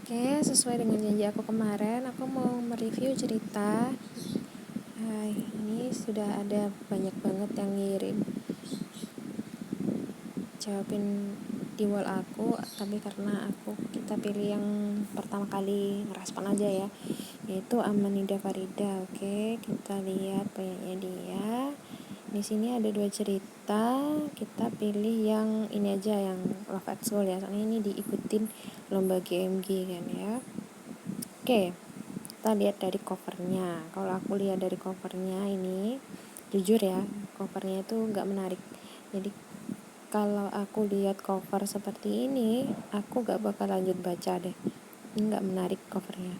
Oke, sesuai dengan janji aku kemarin, aku mau mereview cerita. Ini sudah ada banyak banget yang ngirim jawabin di wall aku, tapi karena kita pilih yang pertama kali ngerespon aja ya, yaitu Amanida Farida. Oke, kita lihat banyaknya dia. Di sini ada 2 cerita, kita pilih yang ini aja, yang Love at School ya, soalnya ini diikutin lomba GMG kan ya. Oke, kita lihat dari covernya. Kalau aku lihat dari covernya ini, jujur ya, covernya itu nggak menarik. Jadi kalau aku lihat cover seperti ini, aku nggak bakal lanjut baca deh. Ini nggak menarik covernya.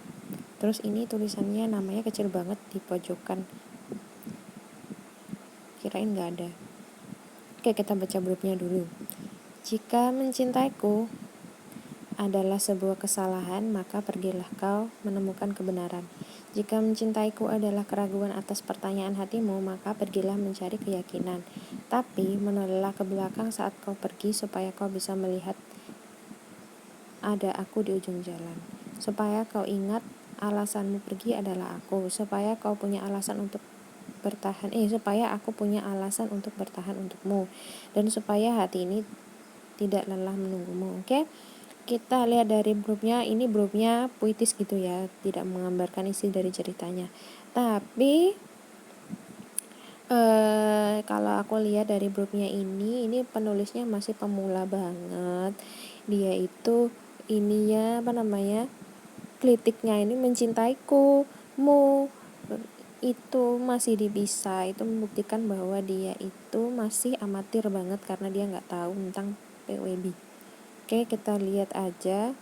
Terus ini tulisannya, namanya kecil banget di pojokan. Kirain nggak ada. Oke, kita baca blurb-nya dulu. Jika mencintaiku adalah sebuah kesalahan, maka pergilah kau menemukan kebenaran. Jika mencintaiku adalah keraguan atas pertanyaan hatimu, maka pergilah mencari keyakinan. Tapi menolehlah ke belakang saat kau pergi, supaya kau bisa melihat ada aku di ujung jalan. Supaya kau ingat alasanmu pergi adalah aku. Supaya kau punya alasan untuk bertahan. Supaya aku punya alasan untuk bertahan untukmu. Dan supaya hati ini tidak lelah menunggumu. Oke? Kita lihat dari blurbnya, ini blurbnya puitis gitu ya, tidak menggambarkan isi dari ceritanya. Tapi kalau aku lihat dari blurbnya ini penulisnya masih pemula banget. Dia itu kritiknya ini mencintaiku, mu itu masih dipisah. Itu membuktikan bahwa dia itu masih amatir banget karena dia nggak tahu tentang PWB. Oke, kita lihat aja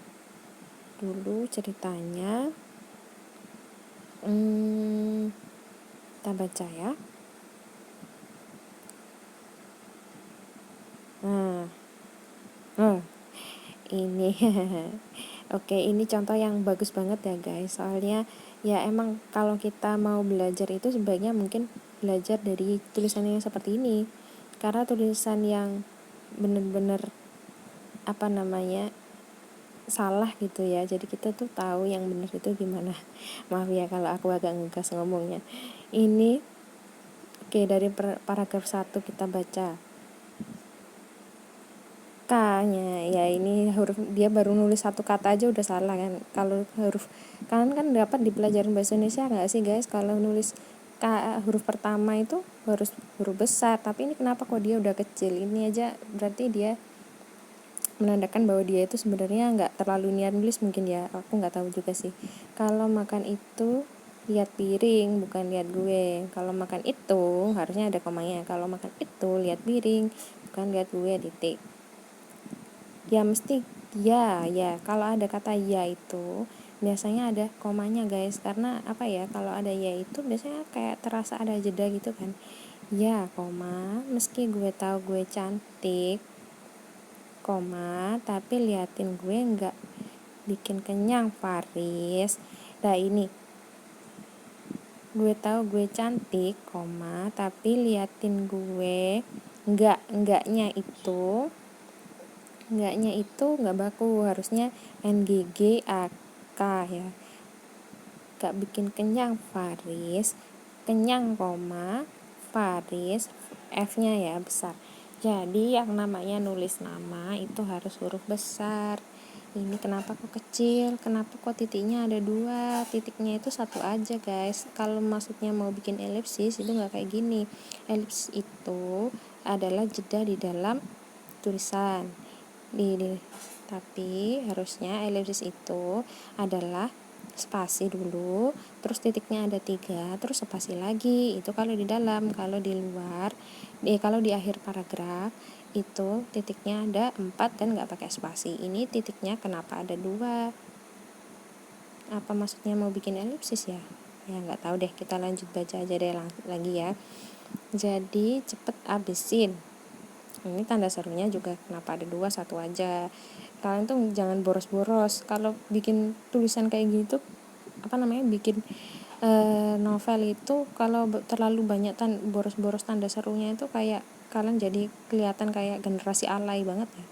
dulu ceritanya. Kita baca ya. Ini oke, ini contoh yang bagus banget ya guys. Soalnya ya emang kalau kita mau belajar itu sebaiknya mungkin belajar dari tulisan yang seperti ini. Karena tulisan yang bener-bener salah gitu ya, jadi kita tuh tahu yang benar itu gimana. Maaf ya kalau aku agak ngegas ngomongnya. Ini oke, dari paragraf 1 kita baca. K-nya ya, ini huruf, dia baru nulis satu kata aja udah salah kan. Kalau huruf, kalian kan dapat di pelajaran bahasa Indonesia nggak sih guys, kalau nulis K huruf pertama itu harus huruf besar, tapi ini kenapa kok dia udah kecil. Ini aja berarti dia menandakan bahwa dia itu sebenarnya nggak terlalu niat nulis mungkin ya, aku nggak tahu juga sih. Kalau makan itu lihat piring bukan lihat gue. Kalau makan itu harusnya ada komanya. Kalau makan itu lihat piring bukan lihat gue, titik. Ya mesti ya kalau ada kata ya itu biasanya ada komanya guys, karena kalau ada ya itu biasanya kayak terasa ada jeda gitu kan. Ya koma, meski gue tahu gue cantik, koma, tapi liatin gue nggak bikin kenyang Faris. Nah ini, gue tahu gue cantik, koma, tapi liatin gue enggaknya itu nggak baku, harusnya NGGAK ya. Gak bikin kenyang Faris, kenyang koma Faris, F-nya ya besar. Jadi yang namanya nulis nama itu harus huruf besar. Ini kenapa kok kecil, kenapa kok titiknya ada 2, titiknya itu 1 aja guys. Kalau maksudnya mau bikin elipsis itu nggak kayak gini. Elipsis itu adalah jeda di dalam tulisan. Tapi harusnya elipsis itu adalah spasi dulu, terus titiknya ada 3, terus spasi lagi. Itu kalau di dalam. Kalau di luar, kalau di akhir paragraf itu titiknya ada 4 dan nggak pakai spasi. Ini titiknya kenapa ada 2? Apa maksudnya mau bikin elipsis ya? Ya nggak tahu deh, kita lanjut baca aja deh lagi ya. Jadi cepet abisin. Ini tanda serunya juga kenapa ada 2, 1 aja. Kalian tuh jangan boros-boros kalau bikin tulisan kayak gitu. Bikin novel itu kalau terlalu banyak boros-boros tanda serunya itu kayak kalian jadi kelihatan kayak generasi alay banget ya.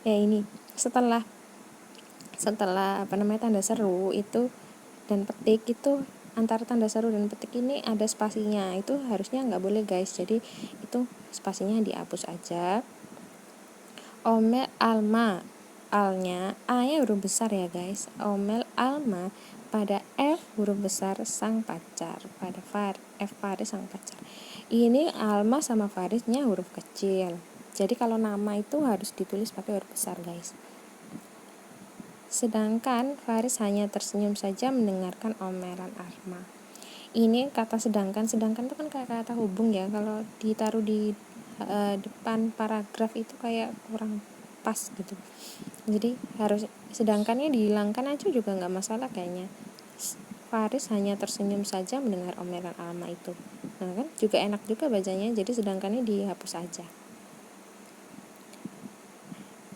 Ya ini, setelah setelah tanda seru itu dan petik itu, antara tanda seru dan petik ini ada spasinya, itu harusnya nggak boleh guys, jadi itu spasinya dihapus aja. Omel Alma, alnya A-nya huruf besar ya guys. Omel Alma pada F huruf besar sang pacar, pada F Faris sang pacar. Ini Alma sama Farisnya huruf kecil, jadi kalau nama itu harus ditulis pakai huruf besar guys. Sedangkan Faris hanya tersenyum saja mendengarkan omelan Alma. Ini kata sedangkan itu kan kayak kata hubung ya, kalau ditaruh di depan paragraf itu kayak kurang pas gitu, jadi harus sedangkannya dihilangkan aja juga nggak masalah kayaknya. Faris hanya tersenyum saja mendengar omelan Alma itu, nah kan juga enak juga bacanya, jadi sedangkannya dihapus aja.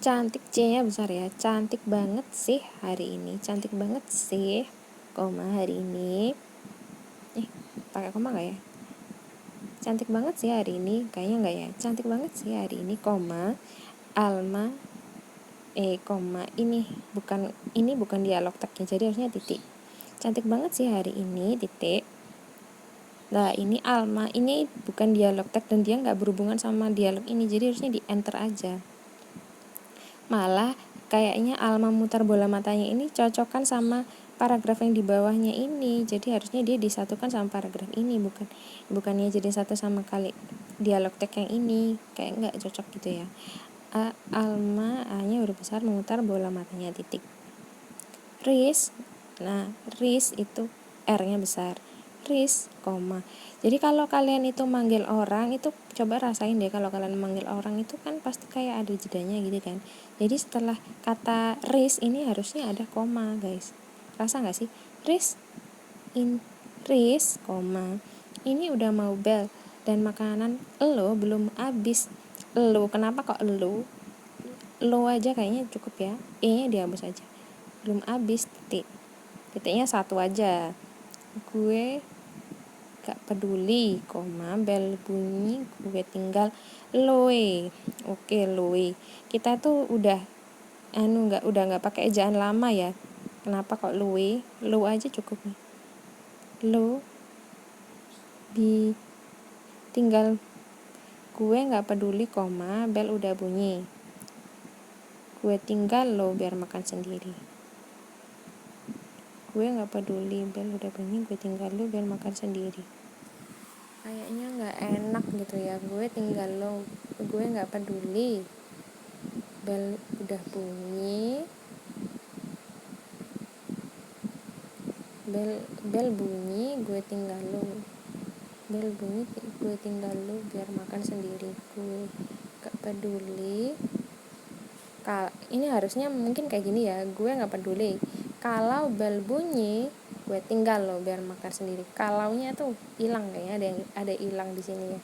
Cantik, C-nya besar ya. Cantik banget sih hari ini. Cantik banget sih, koma hari ini. Pakai koma nggak ya? Cantik banget sih hari ini. Kayaknya nggak ya. Cantik banget sih hari ini, koma. Alma, koma. Ini bukan dialog tagnya, jadi harusnya titik. Cantik banget sih hari ini, titik. Nah ini Alma, ini bukan dialog tag dan dia nggak berhubungan sama dialog ini, jadi harusnya di enter aja. Malah kayaknya Alma mutar bola matanya ini cocokkan sama paragraf yang di bawahnya ini, jadi harusnya dia disatukan sama paragraf ini, bukannya jadi satu sama kali dialog tag yang ini, kayak nggak cocok gitu ya. Alma, A-nya huruf besar, memutar bola matanya, titik. Riz, nah Riz itu R-nya besar, Riz, koma. Jadi kalau kalian itu manggil orang itu coba rasain deh, kalau kalian manggil orang itu kan pasti kayak ada jedanya gitu kan. Jadi setelah kata Riz ini harusnya ada koma guys. Rasa nggak sih? Riz, koma. Ini udah mau bel dan makanan lo belum habis. Lo, kenapa kok lo? Lo aja kayaknya cukup ya. E-nya dihapus aja. Belum habis, titik. Titiknya satu aja. Gue gak peduli, koma, bel bunyi, gue tinggal loe. Oke, loe. Kita tuh udah nggak pakai ejaan lama ya. Kenapa kok loe? Lo aja cukup nih. Lo tinggal gue gak peduli, koma, bel udah bunyi. Gue tinggal lo biar makan sendiri. Gue gak peduli, bel udah bunyi, gue tinggal lo biar makan sendiri. Kayaknya gak enak gitu ya. Gue tinggal lo, gue gak peduli, bel udah bunyi, bel bunyi, gue tinggal lo, bel bunyi, gue tinggal lo biar makan sendiri. Gue gak peduli. Ini harusnya mungkin kayak gini ya, gue gak peduli kalau bel bunyi, gue tinggal lo biar makan sendiri. Kalaunya tuh hilang, kayaknya ada hilang di sini ya.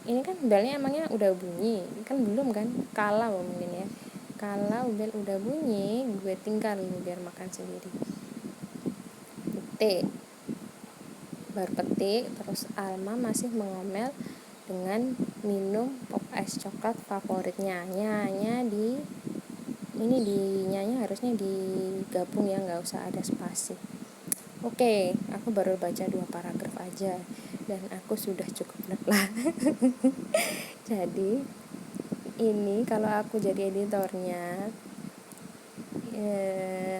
Ini kan belnya emangnya udah bunyi, kan belum kan? Kalau mungkin ya. Kalau bel udah bunyi, gue tinggal lo biar makan sendiri. Petik. Baru petik, terus Alma masih mengomel dengan minum pop ice coklat favoritnya. Nyanya nyanya harusnya digabung ya, nggak usah ada spasi. Oke, aku baru baca 2 paragraf aja dan aku sudah cukup lelah. Jadi ini kalau aku jadi editornya,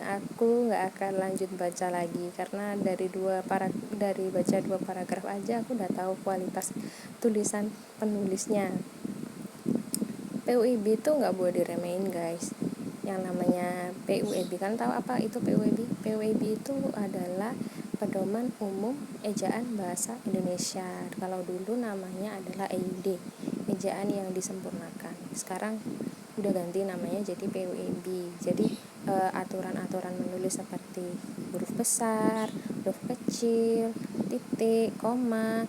aku nggak akan lanjut baca lagi karena dari baca 2 paragraf aja aku udah tahu kualitas tulisan penulisnya. PUIB itu nggak boleh diremehin guys. Yang namanya PUIB, kan tahu apa itu PUIB? PUIB itu adalah Pedoman Umum Ejaan Bahasa Indonesia. Kalau dulu namanya adalah EYD, ejaan yang disempurnakan. Sekarang udah ganti namanya jadi PUIB. Jadi aturan-aturan menulis seperti huruf besar, huruf kecil, titik, koma,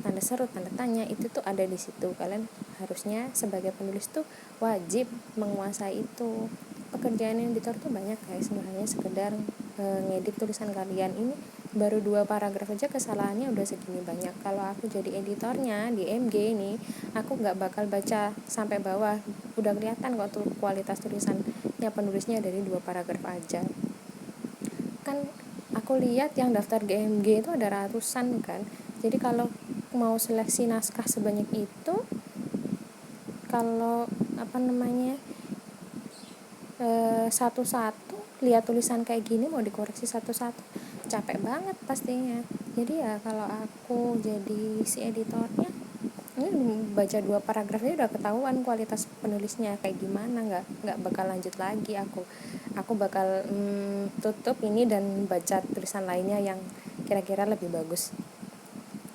tanda seru, tanda tanya, itu tuh ada di situ. Kalian harusnya sebagai penulis tuh wajib menguasai itu. pekerjaan editor tuh banyak guys, nggak hanya sekedar ngedit tulisan kalian. Ini baru 2 paragraf aja kesalahannya udah segini banyak. Kalau aku jadi editornya di MG ini, aku nggak bakal baca sampai bawah, udah kelihatan kok tuh kualitas tulisannya penulisnya dari 2 paragraf aja. Kan aku lihat yang daftar GMG itu ada ratusan kan, jadi kalau mau seleksi naskah sebanyak itu, kalau satu-satu lihat tulisan kayak gini mau dikoreksi satu-satu capek banget pastinya. Jadi ya kalau aku jadi si editornya, ini baca 2 paragrafnya udah ketahuan kualitas penulisnya kayak gimana, nggak bakal lanjut lagi. Aku bakal tutup ini dan baca tulisan lainnya yang kira-kira lebih bagus.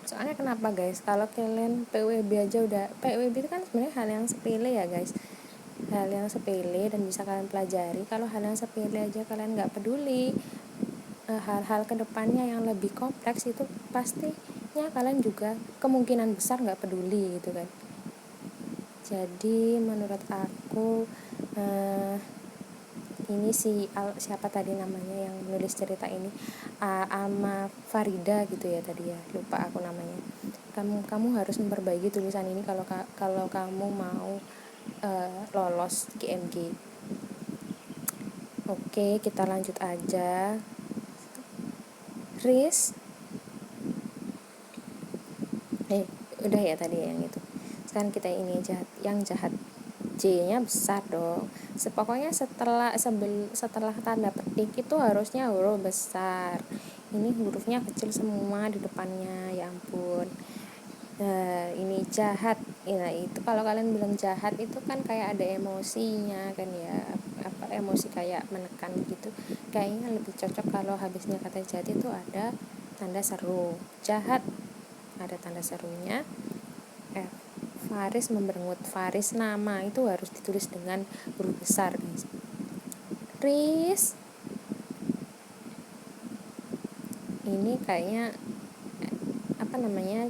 Soalnya kenapa guys, kalau kalian PWB aja udah, PWB itu kan sebenarnya hal yang sepele ya guys, hal yang sepele dan bisa kalian pelajari. Kalau hal yang sepele aja kalian nggak peduli, hal-hal kedepannya yang lebih kompleks itu pastinya kalian juga kemungkinan besar nggak peduli gitu kan. Jadi menurut aku ini siapa tadi namanya yang menulis cerita ini, Alma Farida gitu ya tadi ya, lupa aku namanya. Kamu harus memperbaiki tulisan ini kalau kamu mau lolos GMG. Oke, kita lanjut aja. Riz, udah ya tadi yang itu. Sekarang kita ini yang jahat. J-nya besar dong. Pokoknya setelah tanda petik itu harusnya huruf besar. Ini hurufnya kecil semua di depannya, ya ampun. Ini jahat. Nah, itu kalau kalian bilang jahat itu kan kayak ada emosinya kan ya, emosi kayak menekan gitu. Kayaknya lebih cocok kalau habisnya kata jahat itu ada tanda seru. Jahat ada tanda serunya. Faris memberengut. Faris nama itu harus ditulis dengan huruf besar guys. Riz, ini kayaknya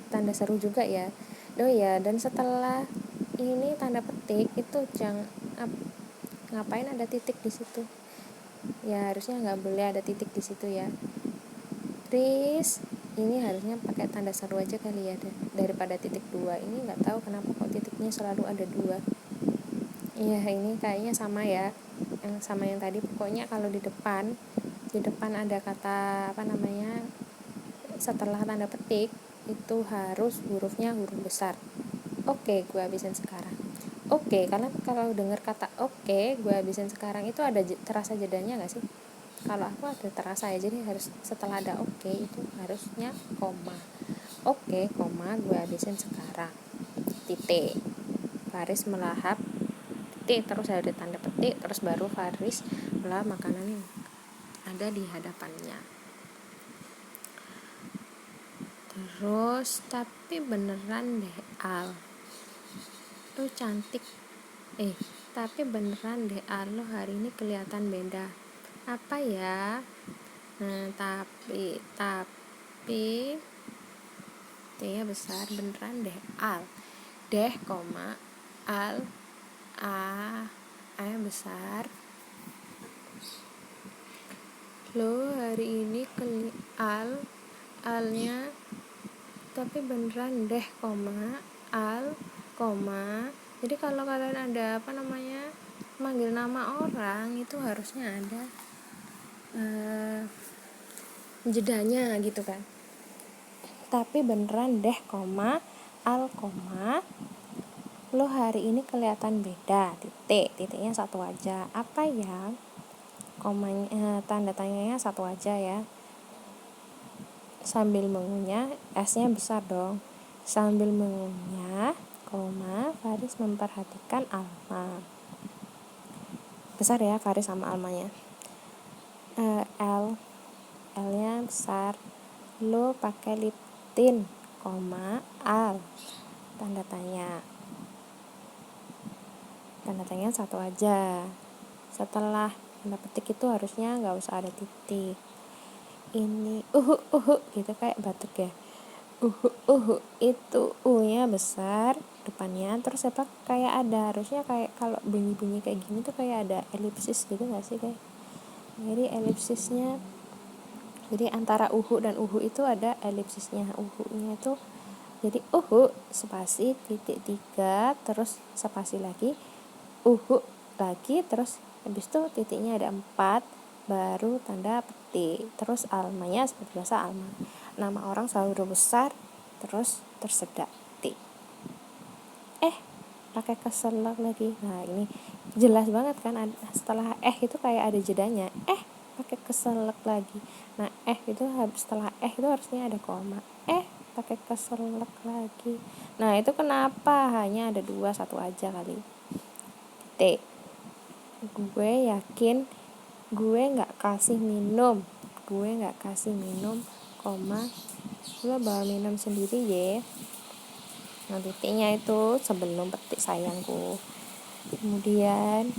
tanda seru juga ya. Ya, dan setelah ini tanda petik itu ngapain ada titik di situ ya, harusnya nggak boleh ada titik di situ ya. Riz, ini harusnya pakai tanda seru aja kali ya daripada titik 2. Ini nggak tahu kenapa kok titiknya selalu ada 2. Iya, ini kayaknya sama ya, yang sama yang tadi. Pokoknya kalau di depan ada kata setelah tanda petik itu harus hurufnya huruf besar. Oke, gue habisin sekarang. Oke, karena kalau dengar kata oke, gue habisin sekarang itu ada terasa jedanya nggak sih? Kalau aku ada terasa ya, jadi harus setelah ada oke itu harusnya koma. Oke, koma, gue habisin sekarang. Titik. Faris melahap. Titik, terus ada tanda petik, terus baru Faris melahap makanan yang ada di hadapannya. Terus, tapi beneran deh Al, lu cantik. Tapi beneran deh Al, lu hari ini kelihatan beda. Apa ya? Tapi T-nya besar, beneran deh Al. Deh, koma, Al, A-nya besar. Lo hari ini Al-nya tapi beneran deh, koma, Al, koma. Jadi kalau kalian ada manggil nama orang itu harusnya ada jedanya gitu kan. Tapi beneran deh, koma, Al, koma, lo hari ini kelihatan beda. Titiknya satu aja. Apa ya? Komanya, tanda tanyanya satu aja ya. Sambil mengunyah, S-nya besar dong. Sambil mengunyah, koma, Faris memperhatikan Alma. Besar ya Faris sama Almanya. L-nya besar. Lo pakai lip tint, koma, Al. Tanda tanya satu aja. Setelah tanda petik itu harusnya nggak usah ada titik. Ini gitu kayak batuk ya. Itu u-nya besar depannya, terus apa kayak ada, harusnya kayak kalau bunyi-bunyi kayak gini tuh kayak ada elipsis gitu nggak sih kayak. Jadi elipsisnya, jadi antara dan itu ada elipsisnya. Nya itu jadi spasi titik 3 terus spasi lagi lagi, terus habis itu titiknya ada 4 baru tanda petik, terus almanya seperti biasa alma, nama orang selalu huruf besar terus tersedak T. Pakai keselak lagi. Nah ini jelas banget kan, setelah itu kayak ada jedanya, pakai keselak lagi. Nah itu setelah itu harusnya ada koma, pakai keselak lagi. Nah itu kenapa hanya ada 2, 1 aja kali. T. Gue yakin gue nggak kasih minum, koma, lo bawa minum sendiri ya. Nah titiknya itu sebelum petik sayangku. Kemudian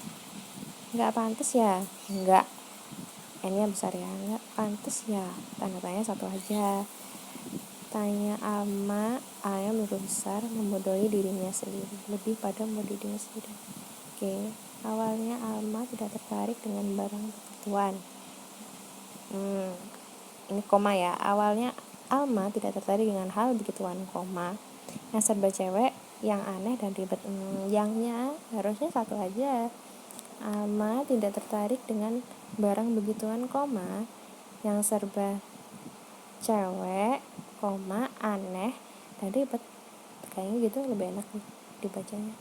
nggak pantas ya, nggak, n-nya besar ya, nggak pantas ya, tanda tanya 1 aja. Tanya Alma, A-nya huruf besar, membodohi dirinya sendiri, lebih pada membodohi dirinya sendiri. Oke, awalnya Alma tidak tertarik dengan barang begituan. Ini koma ya, awalnya Alma tidak tertarik dengan hal begituan, koma, yang serba cewek, yang aneh dan ribet. Yangnya harusnya 1 aja. Alma tidak tertarik dengan barang begituan, koma, yang serba cewek, koma, aneh dan ribet. Kayaknya gitu lebih enak nih dibacanya.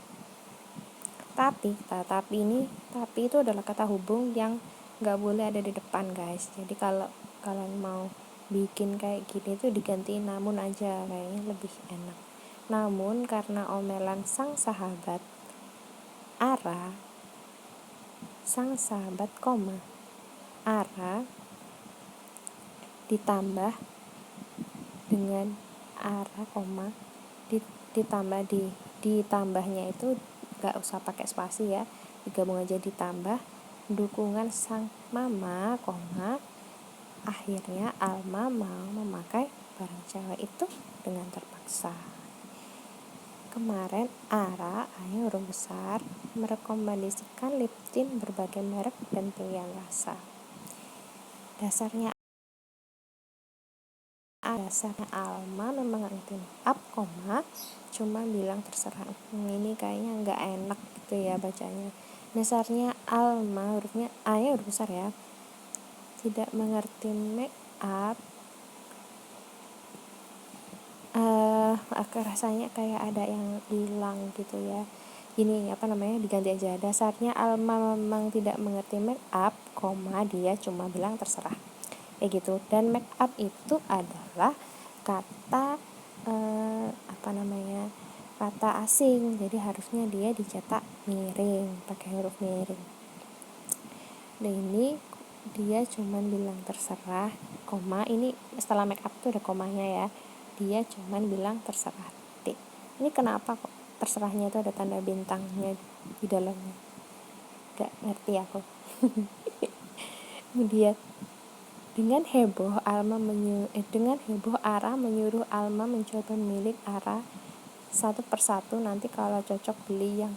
Tapi itu adalah kata hubung yang nggak boleh ada di depan, guys. Jadi kalau kalian mau bikin kayak gini tuh digantiin namun aja, kayaknya lebih enak. Namun karena omelan sang sahabat Ara, koma, Ara ditambah dengan Ara, koma, ditambahnya itu gak usah pakai spasi ya, digabung aja, ditambah dukungan sang mama, koma, akhirnya Alma mau memakai barang cewek itu dengan terpaksa. Kemarin Ara, A-nya huruf besar, merekomendasikan lip tint berbagai merek dan pilihan rasa. Dasarnya Alma memang gak ngerti up, koma, cuma bilang terserah. Ini kayaknya gak enak gitu ya bacanya. Dasarnya Alma, hurufnya A-nya huruf besar ya, tidak mengerti make up. Rasanya kayak ada yang hilang gitu ya. Ini diganti aja. Dasarnya Alma memang tidak mengerti make up, koma, dia cuma bilang terserah, kayak gitu. Dan make up itu adalah kata kata asing, jadi harusnya dia dicetak miring, pakai huruf miring. Dan ini dia cuman bilang terserah, koma, ini setelah make up tuh ada komanya ya, dia cuman bilang terserah T. Ini kenapa kok terserahnya itu ada tanda bintangnya di dalamnya, gak ngerti aku. Kemudian dengan heboh Ara menyuruh Alma mencoba milik Ara satu persatu, nanti kalau cocok beli yang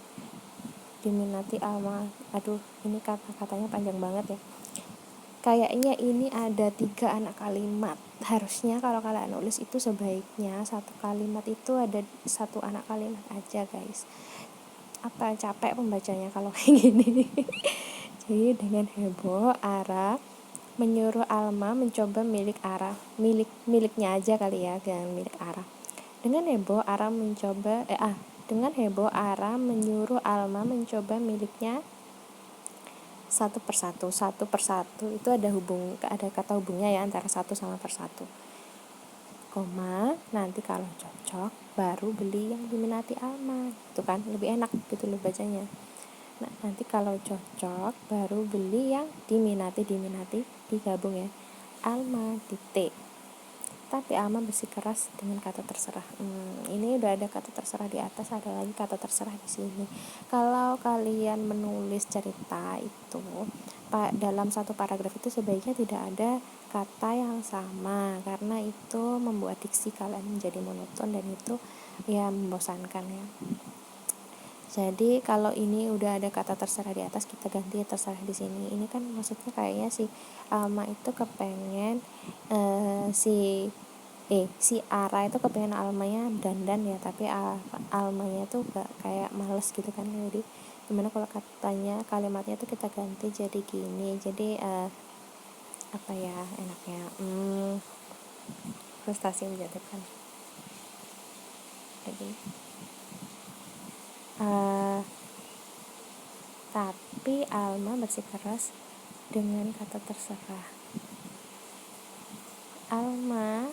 diminati Alma. Aduh, ini kata-katanya panjang banget ya. Kayaknya ini ada 3 anak kalimat. Harusnya kalau kalian nulis itu sebaiknya 1 kalimat itu ada 1 anak kalimat aja, guys. Apa capek pembacanya kalau kayak gini. Jadi dengan heboh Ara menyuruh Alma mencoba miliknya aja kali ya, jangan milik Ara. Dengan heboh Ara menyuruh Alma mencoba miliknya satu persatu itu ada kata hubungnya ya antara satu sama persatu, koma, nanti kalau cocok baru beli yang diminati Alma, itu kan lebih enak gitu loh bacanya. Nah nanti kalau cocok baru beli yang diminati digabung ya, Alma titik. tapi Alma bersikeras dengan kata terserah. Ini udah ada kata terserah di atas, ada lagi kata terserah di sini. Kalau kalian menulis cerita itu dalam satu paragraf itu sebaiknya tidak ada kata yang sama, karena itu membuat diksi kalian menjadi monoton dan itu ya membosankan ya. Jadi kalau ini udah ada kata terserah di atas, kita ganti terserah di sini. Ini kan maksudnya kayaknya si Alma itu kepengen si Ara itu kepengen Almanya dandan ya, tapi Almanya tuh gak kayak males gitu kan. Jadi gimana kalau katanya kalimatnya tuh kita ganti jadi gini. Jadi apa ya enaknya, frustasi menjatuhkan. Jadi tapi Alma bersikeras dengan kata terserah. Alma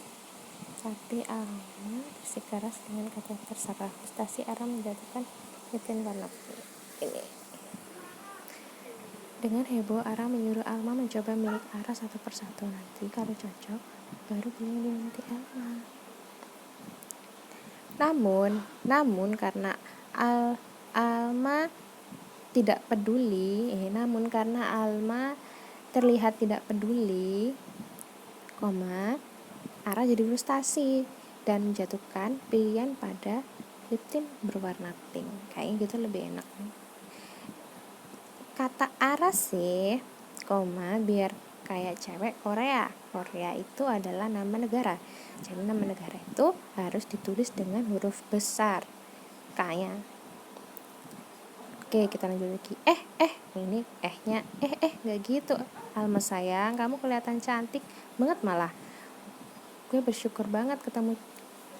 bersikeras dengan kata terserah. Frustasi Ara menjatuhkan Nitin karena ini. Dengan heboh Ara menyuruh Alma mencoba milik Ara satu persatu. Nanti kalau cocok baru beliau diganti Alma. Namun karena Alma tidak peduli, namun karena Alma terlihat tidak peduli, Ara jadi frustasi dan menjatuhkan pilihan pada lip tint berwarna pink. Kayaknya gitu lebih enak. Kata Ara sih, biar kayak cewek Korea. Korea itu adalah nama negara. Jadi nama negara itu harus ditulis dengan huruf besar. Kayak oke, kita lanjut lagi. Ini nya nggak gitu. Alma sayang, kamu kelihatan cantik banget malah. Gue bersyukur banget ketemu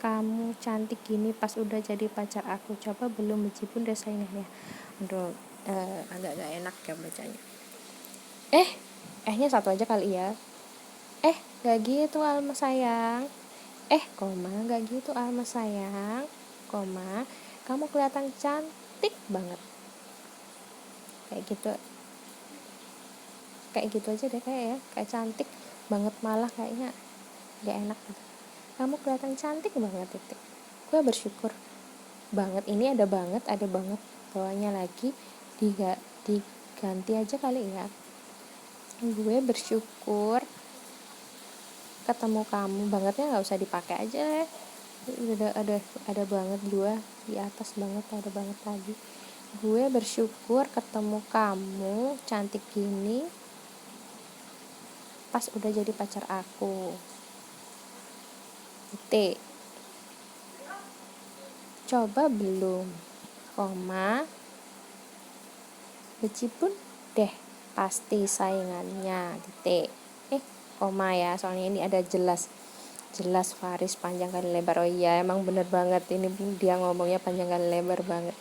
kamu cantik gini pas udah jadi pacar aku. Coba belum meskipun desainnya ya. Aduh, agak gak enak ya bacanya. Nya satu aja kali ya. Gak gitu Alma sayang. Gak gitu Alma sayang. Kamu kelihatan cantik banget. Kayak gitu aja deh kayak cantik banget malah kayaknya gak enak gitu. Kamu kelihatan cantik banget titik. Gue bersyukur banget, ini ada banget bawahnya lagi diganti aja kali ya. Gue bersyukur ketemu kamu, bangetnya nggak usah dipakai aja. Udah ada banget dua di atas banget, ada banget lagi. Gue bersyukur ketemu kamu cantik gini pas udah jadi pacar aku. Coba belum, becipun deh pasti saingannya. Ya, soalnya ini ada jelas Faris panjang kali lebar. Oh iya, emang bener banget, ini dia ngomongnya panjang kali lebar banget.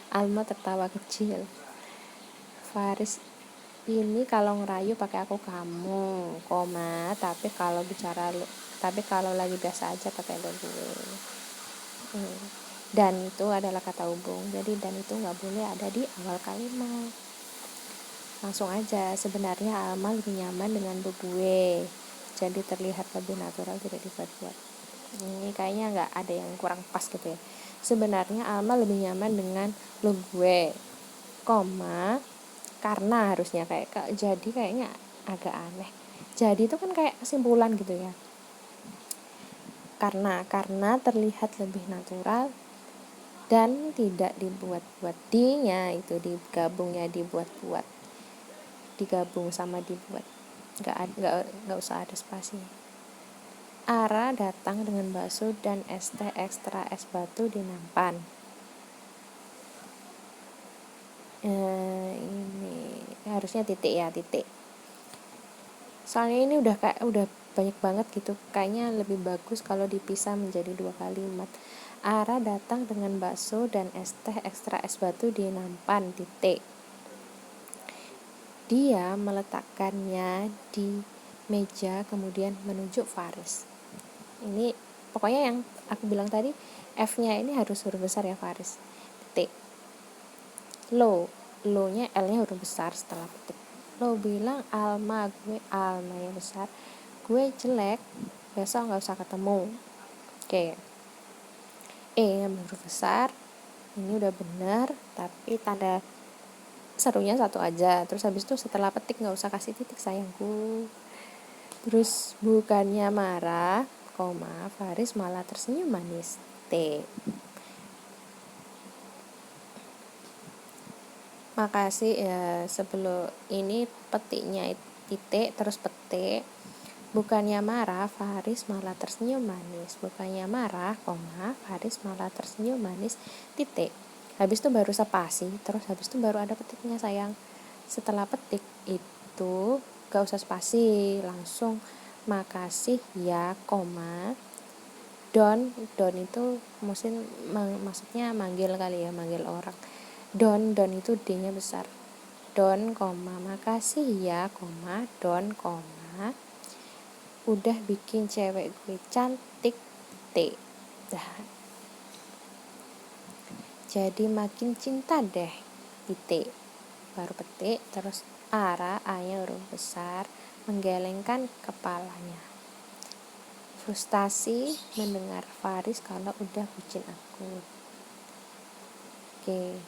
Alma tertawa kecil. Faris ini kalau ngerayu pakai aku kamu, tapi kalau lagi biasa aja pakai lo gue. Dan itu adalah kata hubung. Jadi dan itu nggak boleh ada di awal kalimat. Langsung aja, sebenarnya Alma lebih nyaman dengan lo gue. Jadi terlihat lebih natural, tidak dibuat-buat. Ini kayaknya nggak ada yang kurang pas gitu ya. Sebenarnya Alma lebih nyaman dengan lo gue, karena harusnya jadi kayaknya agak aneh. Jadi itu kan kayak kesimpulan gitu ya. Karena terlihat lebih natural dan tidak dibuat-buat. D-nya itu digabungnya dibuat-buat. Digabung sama dibuat. Enggak usah ada spasi. Ara datang dengan bakso dan es teh ekstra es batu di nampan. Ini harusnya titik. Soalnya ini udah banyak banget gitu. Kayaknya lebih bagus kalau dipisah menjadi 2 kalimat. Ara datang dengan bakso dan es teh ekstra es batu di nampan. Dia meletakkannya di meja kemudian menunjuk Faris. Ini pokoknya yang aku bilang tadi, F-nya ini harus huruf besar ya Faris. Lo-nya L-nya huruf besar setelah petik. Lo bilang Alma, gue Alma yang besar, gue jelek, besok nggak usah ketemu. Oke. Yang huruf besar ini udah bener, tapi tanda serunya satu aja. Terus habis itu setelah petik nggak usah kasih titik sayangku. Terus bukannya marah, koma, Faris malah tersenyum manis. T. Makasih ya, sebelum ini petiknya titik terus petik. Bukannya marah, Faris malah tersenyum manis. Bukannya marah, koma, Faris malah tersenyum manis, titik. Habis itu baru spasi, terus habis itu baru ada petiknya sayang. Setelah petik itu gak usah spasi, langsung makasih ya, koma. Don itu maksudnya manggil kali ya, manggil orang. Don itu D-nya besar. Don, koma, makasih ya, koma, don, koma. Udah bikin cewek gue cantik, T. Jadi makin cinta deh, titik. Baru petik, terus A-nya huruf besar, menggelengkan kepalanya. Frustasi mendengar Faris kalau udah bucin aku. Oke.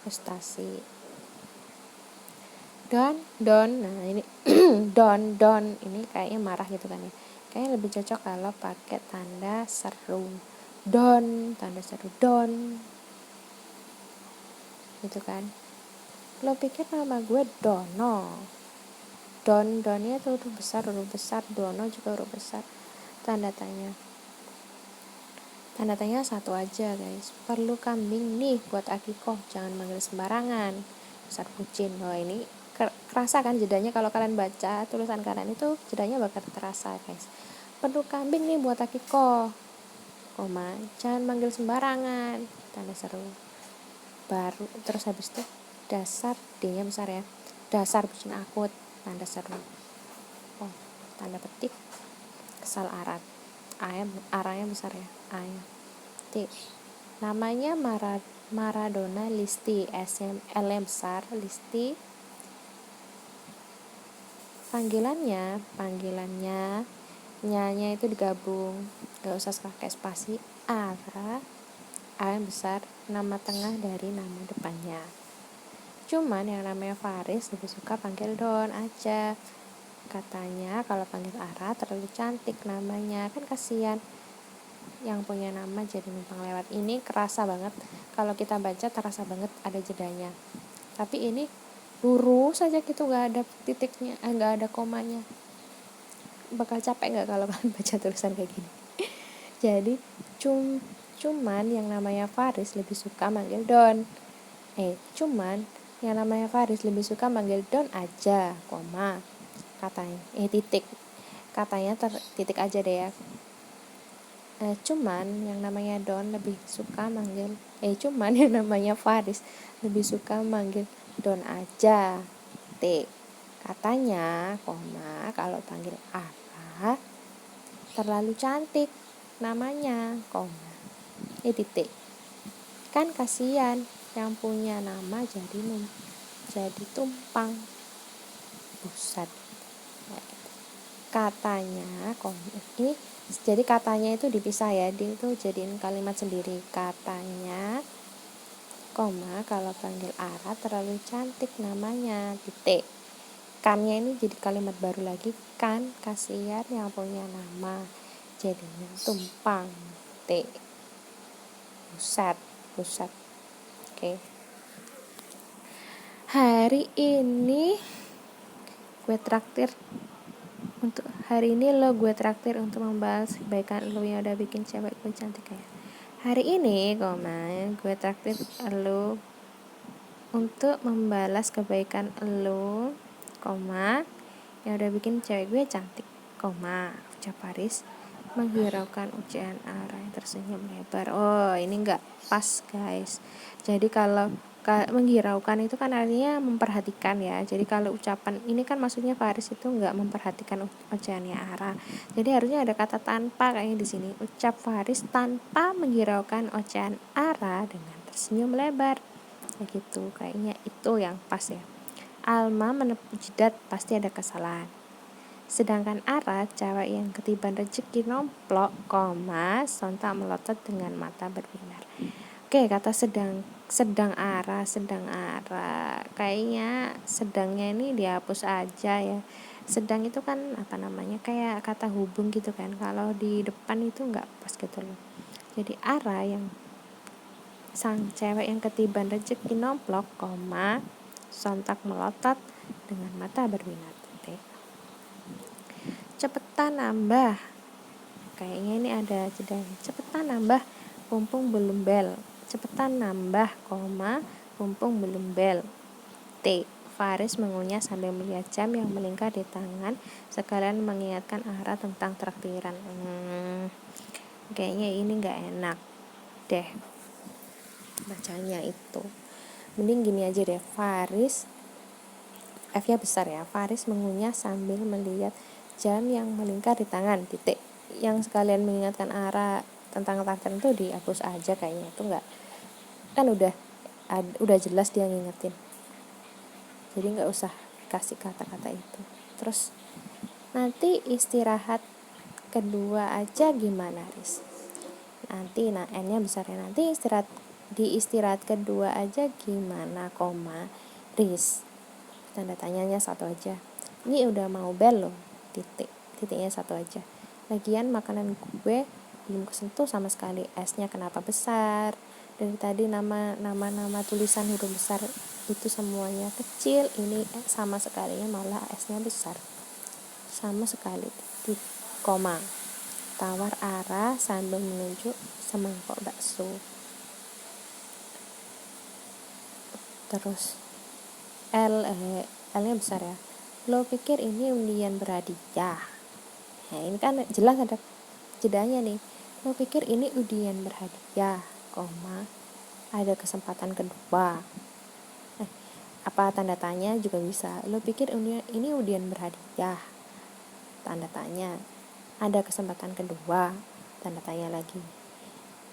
Frustasi. Don, nah ini don ini kayaknya marah gitu kan ya. Kayaknya lebih cocok kalau pakai tanda seru. Don, tanda seru, don. Gitu kan. Lo pikir nama gue Dono? Donnya tuh huruf besar, Dono juga huruf besar. Tanda tanya satu aja guys. Perlu kambing nih buat Akiko, jangan manggil sembarangan. Besar bucin. Wah, ini kerasa kan jedanya kalau kalian baca tulisan kalian itu jedanya bakal terasa guys. Perlu kambing nih buat Akiko, koma, jangan manggil sembarangan, tanda seru. Baru terus habis itu dasar, D-nya besar ya, dasar bucin akut, tanda seru. Tanda petik kesal arat, A-nya besar ya, A-nya. T. Namanya Maradona Listi, L-nya besar, Listi. Panggilannya nyanya itu digabung, gak usah pakai spasi. A yang besar, nama tengah dari nama depannya. Cuman yang namanya Faris lebih suka panggil Don aja. Katanya kalau panggil Ara terlalu cantik namanya, kan kasihan yang punya nama jadi numpang lewat. Ini kerasa banget kalau kita baca, terasa banget ada jedanya. Tapi ini lurus saja gitu, nggak ada titiknya, nggak ada komanya. Bakal capek nggak kalau kalian baca tulisan kayak gini? Jadi cuman yang namanya Faris lebih suka manggil Don. Cuman yang namanya Faris lebih suka manggil Don aja, koma. Katanya titik. Katanya titik aja deh ya. Cuman yang namanya Don lebih suka manggil cuman yang namanya Faris lebih suka manggil Don aja, T. Katanya, koma, kalau panggil apa terlalu cantik namanya, koma, titik. Kan kasihan yang punya nama jadi tumpang. Buset. Katanya, ini jadi katanya itu dipisah ya, dia itu jadiin kalimat sendiri. Katanya, koma, kalau panggil Ara terlalu cantik namanya, titik. Kannya ini jadi kalimat baru lagi, kan kasihan yang punya nama jadinya tumpang, T. Buset. Oke. Hari ini gue traktir untuk membahas kebaikan lo yang udah bikin cewek gue cantik kayak. Hari ini, koma, gue traktir lo untuk membalas kebaikan lo, koma, yang udah bikin cewek gue cantik, koma, ucap Paris menghiraukan ucapan Ara yang tersenyum lebar. Oh, ini nggak pas guys. Jadi kalau menghiraukan itu kan artinya memperhatikan ya. Jadi kalau ucapan ini kan maksudnya Faris itu nggak memperhatikan ucapannya Ara. Jadi harusnya ada kata tanpa kayaknya di sini. Ucap Faris tanpa menghiraukan ocehan Ara dengan tersenyum lebar. Kayak gitu, kayaknya itu yang pas ya. Alma menepuk jidat, pasti ada kesalahan. Sedangkan Ara, cewek yang ketiban rezeki nomplok, koma, sontak melotot dengan mata berbinar. Oke, kata sedang Ara. Kayaknya sedangnya ini dihapus aja ya. Sedang itu kan kayak kata hubung gitu kan. Kalau di depan itu enggak pas gitu loh. Jadi Ara yang sang cewek yang ketiban rezeki nomplok, koma, sontak melotot dengan mata berbinar. Cepetan nambah. Kayaknya ini ada jeda. Cepetan nambah, mumpung belum bel. Cepetan nambah, koma, mumpung belum bel. T. Faris mengunyah sambil melihat jam yang melingkar di tangan, sekalian mengingatkan Ara tentang traktiran. Kayaknya ini gak enak deh bacanya itu. Mending gini aja deh, Faris, F-nya besar ya. Faris mengunyah sambil melihat jam yang melingkar di tangan, titik. Yang sekalian mengingatkan Ara tentang traktiran itu dihapus aja kayaknya. Itu enggak, kan udah jelas dia ngingetin. Jadi enggak usah kasih kata-kata itu. Terus nanti istirahat kedua aja gimana, Riz? Nanti N-nya besar ya. Nanti istirahat kedua aja gimana, koma, Riz. Tanda tanyanya satu aja. Ini udah mau bel loh, titiknya satu aja. Lagian makanan gue belum kesentuh sama sekali. S-nya kenapa besar? Dari tadi nama tulisan huruf besar itu semuanya kecil. Ini sama sekali malah S-nya besar. Sama sekali. Koma. Tawar Ara sambil menunjuk semangkok bakso. Terus L-nya besar ya. Lo pikir ini undian berhadiah? Nah ini kan jelas ada jedanya nih. Lo pikir ini undian berhadiah, koma, ada kesempatan kedua. Apa tanda tanya juga bisa. Lo pikir ini undian berhadiah, tanda tanya, ada kesempatan kedua, tanda tanya lagi.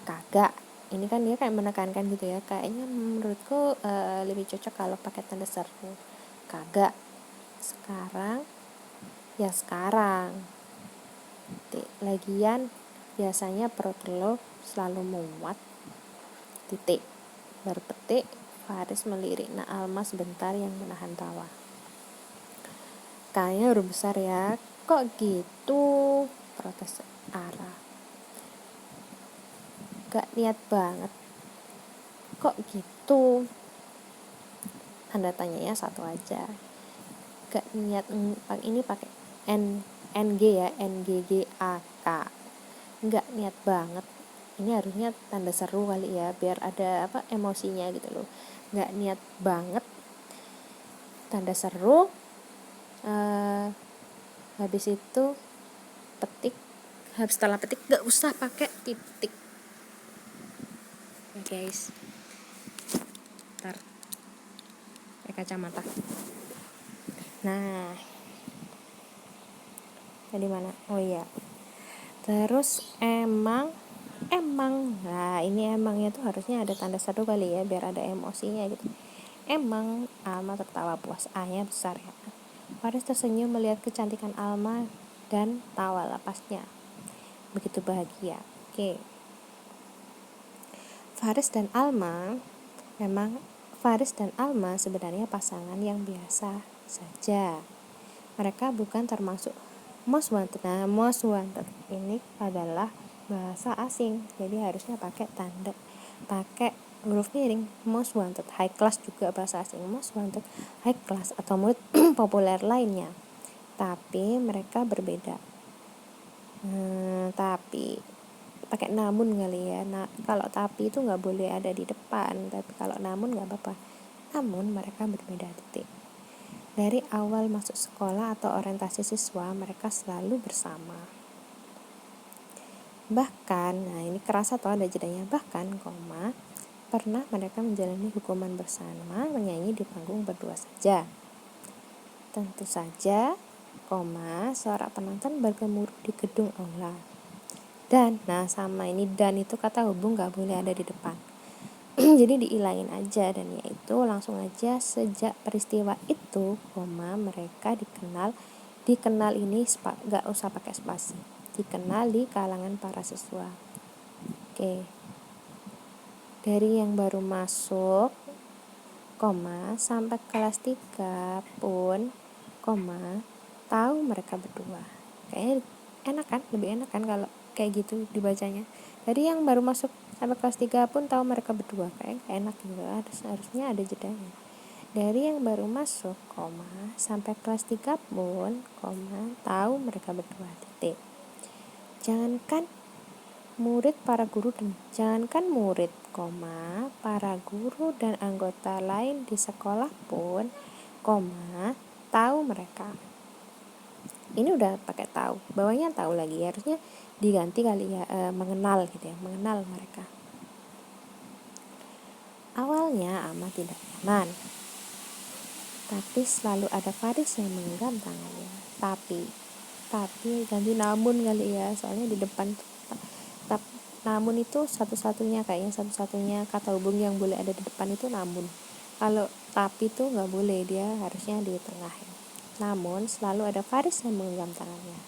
Kagak. Ini kan dia kayak menekankan gitu ya. Kayaknya menurutku lebih cocok kalau pakai tanda seru. Kagak. Sekarang ya sekarang. Lagian biasanya perut lo selalu muat. Titik. Baru petik. Faris melirik Alma sebentar yang menahan tawa. Kayaknya udah besar ya. Kok gitu? Protes Ara. Gak niat banget. Kok gitu? Tanda tanyanya satu aja. Gak niat. Ini pakai NG ya, NGGAK. Gak niat banget. Ini harusnya tanda seru kali ya, biar ada emosinya gitu loh. Gak niat banget, tanda seru. Habis itu petik. Setelah petik gak usah pakai titik. Oke, guys. Ntar pakai kacamata. Nah, tadi mana? Oh iya. Terus emang. Nah, ini emangnya tuh harusnya ada tanda seru kali ya, biar ada emosinya gitu. Emang. Alma tertawa puas. A-nya besar ya. Faris tersenyum melihat kecantikan Alma dan tawa lepasnya. Begitu bahagia. Oke. Faris dan Alma sebenarnya pasangan yang biasa saja. Mereka bukan termasuk most wanted. Nah, most wanted ini adalah bahasa asing, jadi harusnya pakai huruf miring. Most wanted, high class juga bahasa asing. Most wanted, high class atau murid populer lainnya. Tapi mereka berbeda. Tapi pakai namun kali ya. Nah, kalau tapi itu nggak boleh ada di depan, tapi kalau namun nggak apa-apa. Namun mereka berbeda, titik. Dari awal masuk sekolah atau orientasi siswa, mereka selalu bersama. Bahkan, nah ini kerasa tuh ada jedanya. Bahkan, koma, pernah mereka menjalani hukuman bersama, menyanyi di panggung berdua saja. Tentu saja, koma, suara penonton bergemuruh di gedung aula. Dan, nah sama ini dan itu kata hubung gak boleh ada di depan. Jadi diilangin aja, dan yaitu langsung aja sejak peristiwa itu, mereka dikenal ini gak usah pakai spasi, dikenal di kalangan para siswa. Oke, dari yang baru masuk, sampai kelas 3 pun, tahu mereka berdua. Kayaknya enak kan, lebih enak kan kalau kayak gitu dibacanya. Dari yang baru masuk sampai kelas 3 pun tahu mereka berdua, kayak enak gitu. Harusnya ada jedanya. Dari yang baru masuk, sampai kelas 3 pun, tahu mereka berdua, titik. Jangankan murid, para guru dan anggota lain di sekolah pun, tahu mereka. Ini udah pakai tahu, bawahnya tahu lagi, harusnya diganti kali ya, mengenal gitu ya, mengenal mereka. Awalnya Alma tidak nyaman, tapi selalu ada Faris yang menggenggam tangannya. Tapi ganti namun kali ya, soalnya di depan namun itu satu-satunya kata hubung yang boleh ada di depan itu namun. Kalau tapi itu nggak boleh, dia harusnya di tengah ya. Namun selalu ada Faris yang menggenggam tangannya,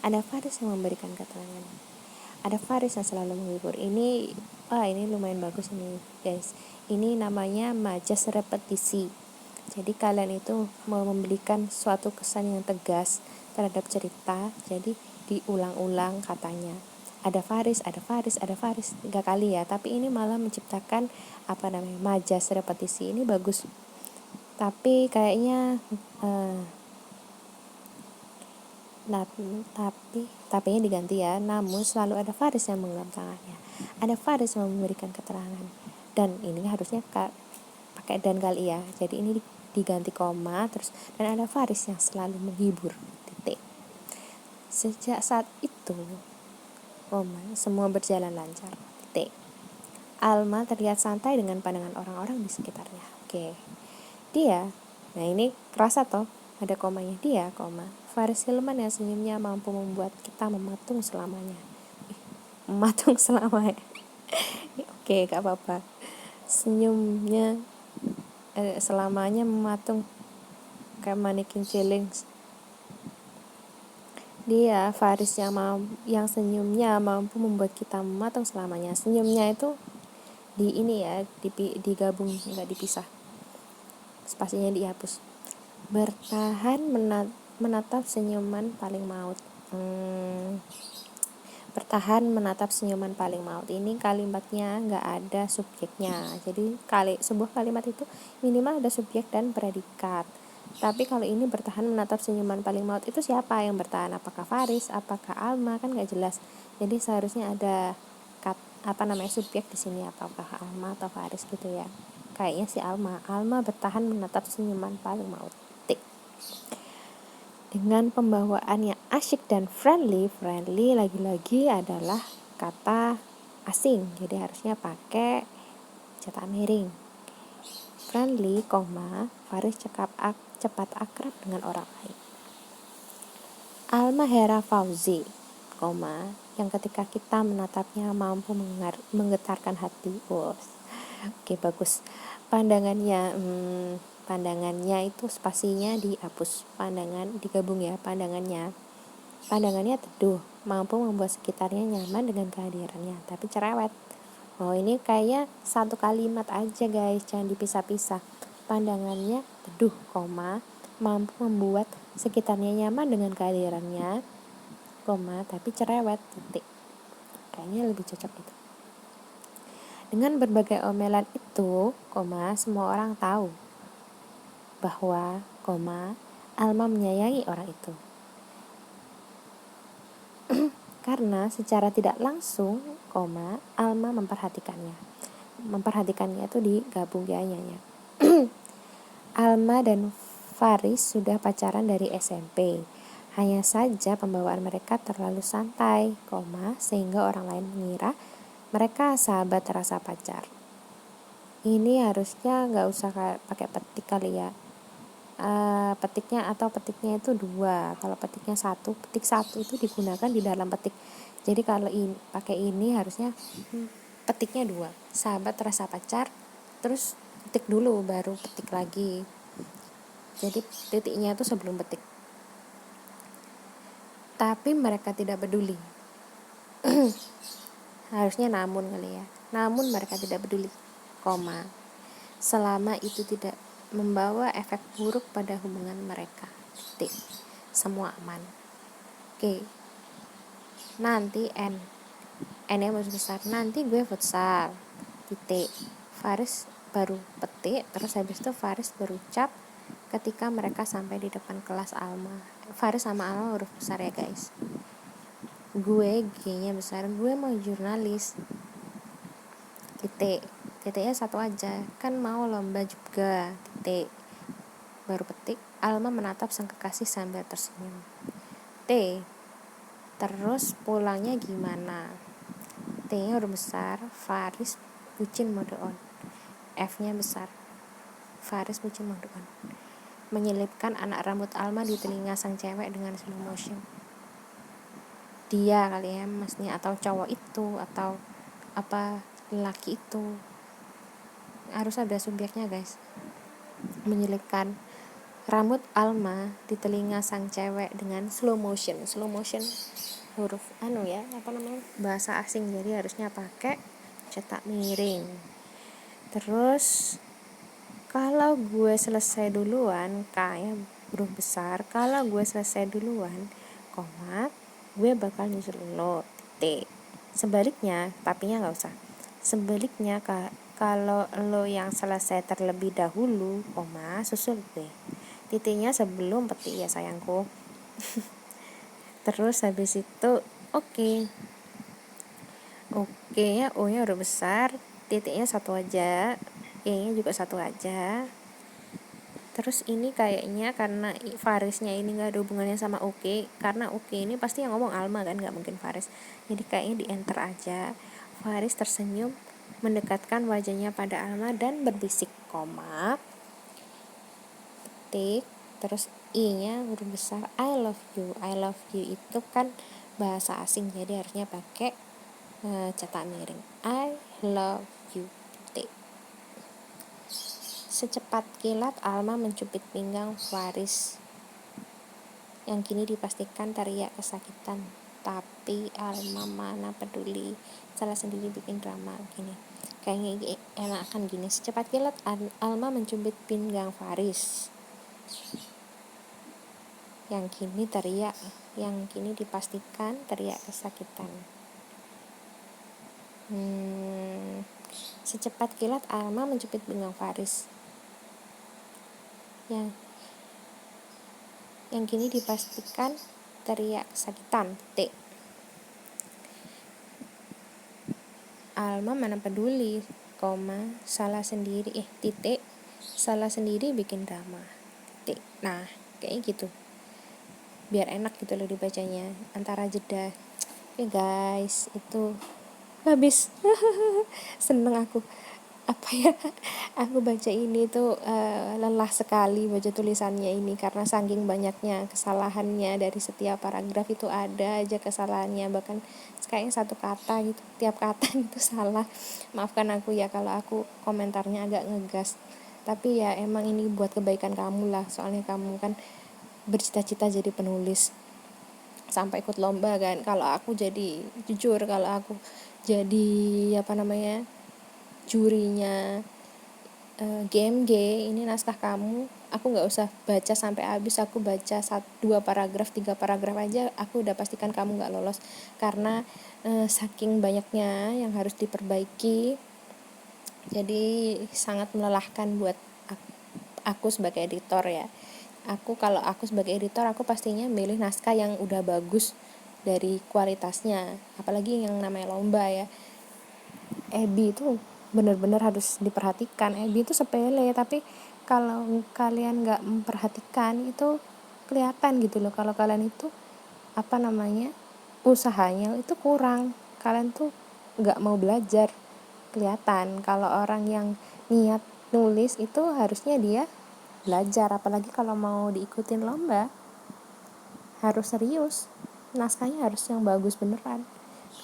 ada Faris yang memberikan keterangan, ada Faris yang selalu menghibur. Ini lumayan bagus ini guys. Ini namanya majas repetisi. Jadi kalian itu mau memberikan suatu kesan yang tegas terhadap cerita, jadi diulang-ulang katanya. Ada Faris 3 kali ya, tapi ini malah menciptakan majas repetisi. Ini bagus. Tapi kayaknya tapinya diganti ya. Namun selalu ada Faris yang menggenggam tangannya, ada Faris yang memberikan keterangan. Dan ini harusnya pakai dan kali ya. Jadi ini diganti koma terus, dan ada Faris yang selalu menghibur, titik. Sejak saat itu, semua berjalan lancar, titik. Alma terlihat santai dengan pandangan orang-orang di sekitarnya. Oke. Dia, nah ini kerasa toh ada komanya. Dia, Faris Hilman yang senyumnya mampu membuat kita mematung selamanya. Mematung selamanya. Oke, gak apa-apa. Senyumnya selamanya mematung kayak manekin challenge. Dia, Faris yang senyumnya mampu membuat kita mematung selamanya. Senyumnya itu di ini ya, digabung, enggak dipisah. Spasinya dihapus. Bertahan menatap senyuman paling maut. Bertahan menatap senyuman paling maut. Ini kalimatnya enggak ada subjeknya. Jadi sebuah kalimat itu minimal ada subjek dan predikat. Tapi kalau ini bertahan menatap senyuman paling maut, itu siapa yang bertahan? Apakah Faris? Apakah Alma? Kan nggak jelas. Jadi seharusnya ada subjek di sini, apakah Alma atau Faris gitu ya. Kayaknya si Alma. Alma bertahan menatap senyuman paling maut. Tik. Dengan pembawaan yang asyik dan friendly lagi-lagi adalah kata asing. Jadi harusnya pakai cetak miring. Friendly, Faris cepat akrab dengan orang lain. Alma Hera Fauzi, yang ketika kita menatapnya mampu menggetarkan hati. Oke, bagus. Pandangannya itu spasinya dihapus. Pandangan digabung ya, pandangannya teduh, mampu membuat sekitarnya nyaman dengan kehadirannya, tapi cerewet. Ini kayak satu kalimat aja guys, jangan dipisah-pisah. Pandangannya teduh, mampu membuat sekitarnya nyaman dengan kehadirannya, tapi cerewet, titik. Kayaknya lebih cocok itu. Dengan berbagai omelan itu, semua orang tahu bahwa, Alma menyayangi orang itu. Karena secara tidak langsung, Alma memperhatikannya. Memperhatikannya itu digabung dianya ya. Alma dan Faris sudah pacaran dari SMP. Hanya saja pembawaan mereka terlalu santai, sehingga orang lain mengira mereka sahabat terasa pacar. Ini harusnya nggak usah pakai petik kali ya. Petiknya itu 2. Kalau petiknya 1, petik 1 itu digunakan di dalam petik. Jadi kalau pakai ini harusnya petiknya 2, sahabat rasa pacar, terus petik dulu baru petik lagi. Jadi titiknya itu sebelum petik. Tapi mereka tidak peduli. Harusnya namun kali ya. Namun mereka tidak peduli, koma. Selama itu tidak membawa efek buruk pada hubungan mereka. Titik. Semua aman. Oke. Nanti N-nya baru besar. Nanti gue futsal. Titik. Faris baru petik, terus habis itu Faris berucap ketika mereka sampai di depan kelas Alma. Faris sama Alma huruf besar ya guys. Gue G-nya besar, gue mau jurnalis. Titik. Titiknya 1 aja, kan mau lomba juga. Titik. Baru petik, Alma menatap sang kekasih sambil tersenyum. T. Terus pulangnya gimana? T-nya huruf besar, Faris bucin mode on. F-nya besar, Faris bucin mode on. Menyelipkan anak rambut Alma di telinga sang cewek dengan slow motion. Dia kali ya maksudnya, atau cowok itu, atau apa, lelaki itu. Harus ada subjeknya guys. Menyelipkan rambut Alma di telinga sang cewek dengan slow motion huruf bahasa asing, jadi harusnya pakai cetak miring. Terus kalau gue selesai duluan, kayak huruf besar, kalau gue selesai duluan, koma, gue bakal nyusul lo. Titik. Sebaliknya, tapinya nggak usah. Sebaliknya kalau lo yang selesai terlebih dahulu, koma, susul gue. Titiknya sebelum petik ya sayangku. Terus habis itu oke ya, O-nya huruf besar, titiknya 1 aja, E-nya juga 1 aja. Terus ini kayaknya karena Farisnya ini gak ada hubungannya sama Oke, karena Oke ini pasti yang ngomong Alma kan, gak mungkin Faris. Jadi kayaknya di enter aja. Faris tersenyum mendekatkan wajahnya pada Alma dan berbisik, koma, petik. Terus I-nya huruf besar, I love you. I love you itu kan bahasa asing, jadi harusnya pakai cetak miring, I love you. Titik. Secepat kilat Alma mencubit pinggang Faris yang kini dipastikan teriak kesakitan, tapi Alma mana peduli, salah sendiri bikin drama. Gini kayaknya enakan gini, secepat kilat Alma mencubit pinggang Faris yang kini dipastikan teriak kesakitan. Secepat kilat Alma mencubit pinggang Faris yang kini dipastikan teriak kesakitan. Titik. Alma mana peduli, koma, salah sendiri titik, salah sendiri bikin drama. Titik. Nah kayaknya gitu, biar enak gitu loh dibacanya, antara jeda. Oke guys, itu habis. Seneng aku aku baca ini tuh lelah sekali baca tulisannya ini, karena saking banyaknya kesalahannya. Dari setiap paragraf itu ada aja kesalahannya, bahkan kayaknya 1 kata gitu, tiap kata itu salah. Maafkan aku ya kalau aku komentarnya agak ngegas, tapi ya emang ini buat kebaikan kamu lah, soalnya kamu kan bercita-cita jadi penulis sampai ikut lomba kan. Kalau aku jadi, jujur kalau aku jadi jurinya GMG ini naskah kamu, aku nggak usah baca sampai habis, aku baca 2 paragraf 3 paragraf aja aku udah pastikan kamu nggak lolos, karena saking banyaknya yang harus diperbaiki. Jadi sangat melelahkan buat aku sebagai editor ya. Kalau aku sebagai editor, aku pastinya milih naskah yang udah bagus dari kualitasnya, apalagi yang namanya lomba ya. EBI itu benar-benar harus diperhatikan. EBI itu sepele, tapi kalau kalian nggak memperhatikan itu kelihatan gitu loh, kalau kalian itu usahanya itu kurang, kalian tuh nggak mau belajar, kelihatan. Kalau orang yang niat nulis itu harusnya dia belajar, apalagi kalau mau diikutin lomba harus serius, naskahnya harus yang bagus beneran.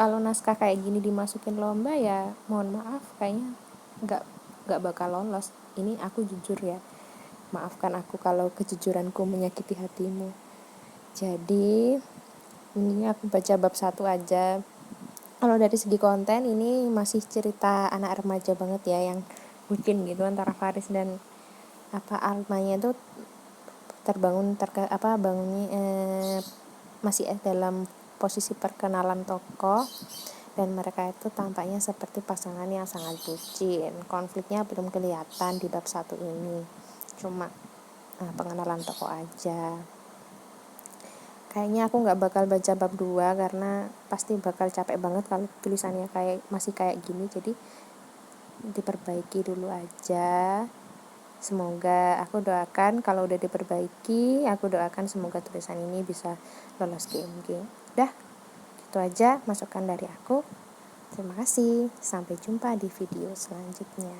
kalau naskah kayak gini dimasukin lomba ya mohon maaf kayaknya nggak bakal lolos. Ini aku jujur ya, maafkan aku kalau kejujuranku menyakiti hatimu. Jadi ini aku baca bab 1 aja. Kalau dari segi konten ini masih cerita anak remaja banget ya, yang bucin gitu antara Faris dan Almanya itu terbangun bangunnya masih dalam posisi perkenalan tokoh, dan mereka itu tampaknya seperti pasangan yang sangat bucin. Konfliknya belum kelihatan di bab 1 ini, cuma pengenalan tokoh aja. Kayaknya aku nggak bakal baca bab 2 karena pasti bakal capek banget kalau tulisannya masih kayak gini. Jadi diperbaiki dulu aja. Semoga, aku doakan kalau udah diperbaiki, aku doakan semoga tulisan ini bisa lolos GMG. Udah, itu aja masukan dari aku. Terima kasih, sampai jumpa di video selanjutnya.